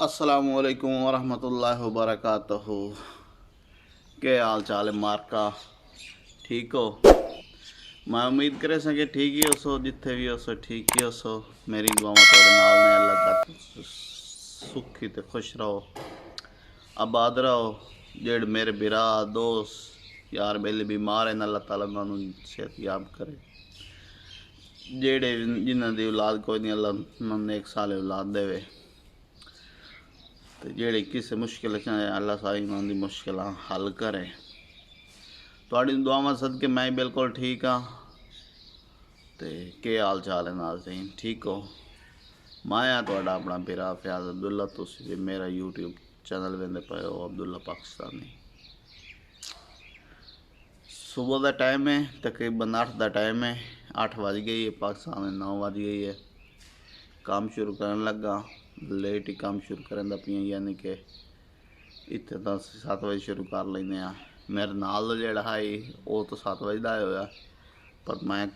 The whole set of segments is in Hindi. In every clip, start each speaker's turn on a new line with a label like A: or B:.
A: अस्सलामुअलैकुम वरहमतुल्लाहि वबरकातुहू। के हाल चाल है मार्का, ठीक हो? मैं उम्मीद करे कि ठीक ही हो सो, जिथे भी हो सो ठीक ही हो सो। मेरी दुआवां थोड़े नाल ने। अल्लाह का सुखी ते खुश रहो, आबाद रहो। जेड़ मेरे बिरा दोस्त यार बेले बीमार हैं, अल्लाह ताला उन्होंने सेहत याब करे। जेड़े जिन्हों की औलाद कोई नहीं, अल्लाह उन्होंने एक साल औलाद देवे। तो जेड़े किसी मुश्किल अल्लाह सारी उन्होंने मुश्किल हल करे। थोड़ी दुआवां सदके मैं बिल्कुल ठीक हाँ। तो के हाल चाल है नाज़रीन, ठीक हो? मैं हाँ थोड़ा अपना बिरा फयाज अब्दुल्ला। तुसी भी मेरा यूट्यूब चैनल वेंदे पे हो, अब्दुल्ला पाकिस्तानी। सुबह का टाइम है, तकरीबन 8 का टाइम है। 8 बज गई है, पाकिस्तान में 9 बज गई है। काम शुरू करन लगा, लेट ही काम शुरू करन दा पियां, यानी कि इतने तो 7 बजे शुरू कर लेने। मेरे नाल जेड़ा है वो तो 7 बजे का होया, पर मैं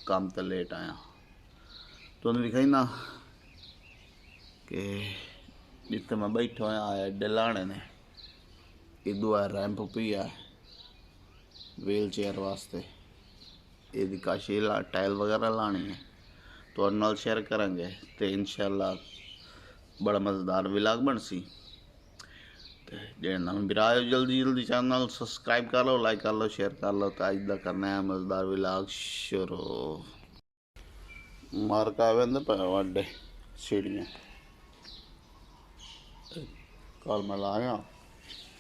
A: काम तो लेट आया। तुम दिखाई ना कि जिते मैं बैठा होया एडे लाने ने इदू है रैंप पिया व्हील चेयर वास्ते। ये काशी टाइल वगैरह लानी है तो नाल शेयर करेंगे, तो इंशाल्लाह बड़ा मज़ेदार व्लॉग बन सी। जे नवे बिरा आयो जल्दी जल्दी चैनल सब्सक्राइब कर लो, लाइक कर लो, शेयर कर लो। तो अज का करना है मज़ेदार व्लॉग शुरू। मार्का वेंदे पे वाडे सीढ़ियाँ कल मैं लाया,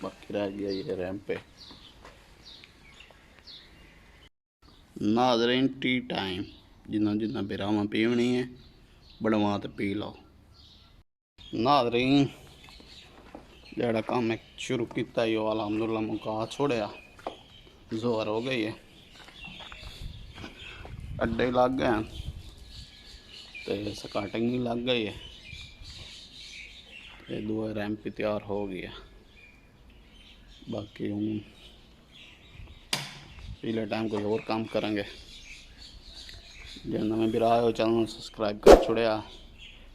A: बाकी रह गया ये रैंप पे। नाज़रीन टी टाइम, जिन्ना जिन्ना बिरावा पीवनी है बड़वा तो पी लो। नाज़रीन जड़ा काम मैं शुरू किया यो अल्हम्दुलिल्लाह मुका छोड़िया, जोर हो गई है, अड्डे लग गए तो स्कार्टिंग भी लग गई है। ये दो रैंप भी तैयार हो गया। बाकी हम पिछले टाइम कुछ और काम करेंगे। जो नवे बिरा हो चैनल सब्सक्राइब कर छोड़िया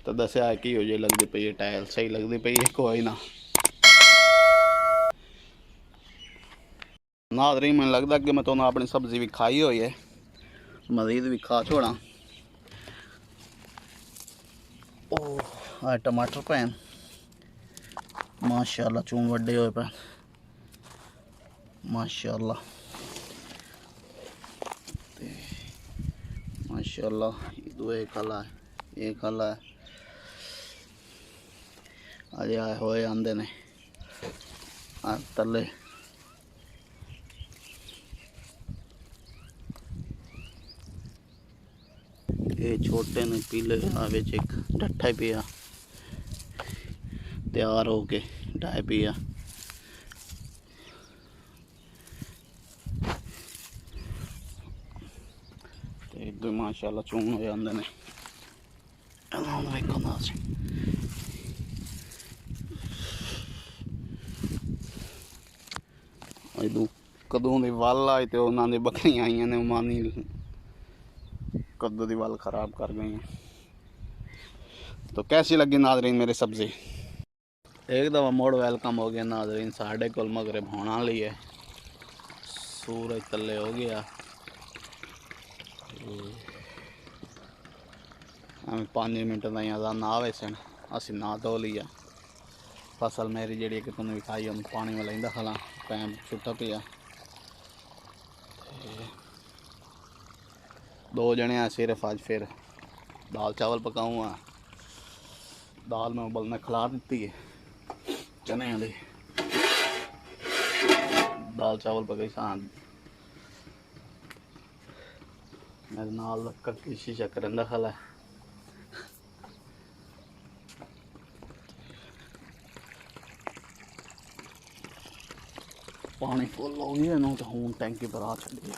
A: तो दसिया कि हो जे लगती पई है, टाइल सही लगती पई है, कोई ना। नाज़रीन मैंने लगता कि मैं तुम्हें अपनी सब्जी भी खाई हुई है, मज़ीद भी खा छोड़ा। ओह टमाटर पैन माशाल्लाह चूम वड्डे हुए पे माशाल्लाह माशाल्लाह। दो एक हला है, एक हला है अजे आए होए आंदे ने तले। ये छोटे ने पीले बिच एक डट्ठा पिया तैयार हो के डाय पिया। तो माशाल्लाह चून हो जाते हैं। कदों की वल आई तो उन्होंने बकरियां आई ने मानी कदों की वल खराब कर गई हैं। तो कैसी लगी नाज़रीन मेरी सब्जी? एक दफ़ा मोड़ वेलकम हो गया नाज़रीन, साढ़े को मगरब होना ली है, सूरज तले हो गया। हमें 5 मिनट का अदा ना आवे सन, असी ना धो लिया। फसल मेरी जी कि तुमने खाई हम पानी में लेंदा खला पैम छुट्टा पिया। दो जने हैं सिर्फ आज, फिर दाल चावल पकाऊँगा। दाल में उबलने खिला दी है, चने वाली दाल चावल पकाई सान। मेरे नाल कक्की शीशा करंदा खला पानी फुल हो गया ना, तो हूँ टैंकी भरा छड़ी है।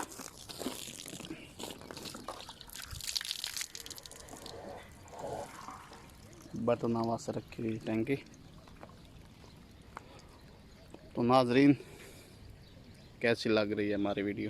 A: बर्तन वास्ते रखी हुई टैंकी। तो नाज़रीन कैसी लग रही है हमारी वीडियो?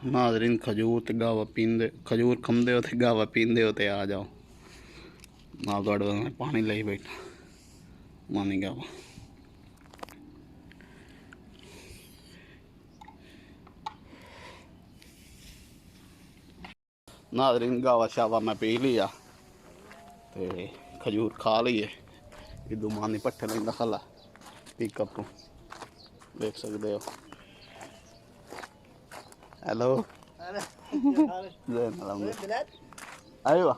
A: नाजरीन खजूर ते गावा पींदे, खजूर खंदे हो ते गावा पींदे हो ते आ जाओ ना। तो पानी ले बैठा मानी गावा। नाजरीन गावा शावा मैं पी लिया ते खजूर खा ली है। इदू मानी पट्ठे लेंदा खला पिकअप तो देख सकते हो। हेलो आयो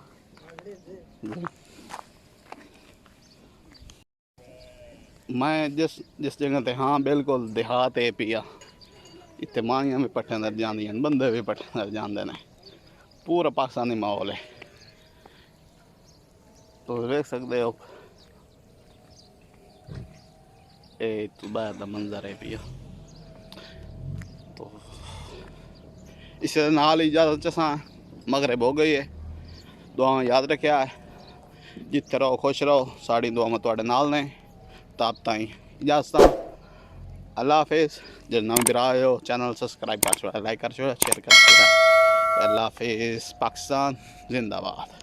A: मैं जिस जगह ते हाँ बिल्कुल देहात है पिया। इतने मांगियां भी पट्ठे अंदर जांदियां, बंदे भी पट्ठे अंदर जाते हैं। पूरा पाकिस्तानी माहौल है तो देख सकते हो। ये तो बाहर का मंजर है पिया। तो इससे नाल इजाजत चसा मगरिब हो गई है। दुआ याद रखा है, जिथे रहो खुश रहो, साड़ी दुआ में तुहाडे नाल ने। तब ताई इजाजत, अल्लाह हाफिज़। जो नवे बिरा आए हो चैनल सब्सक्राइब कर छो, लाइक कर छो, शेयर कर छो। अल्लाह हाफिज़। पाकिस्तान जिंदाबाद।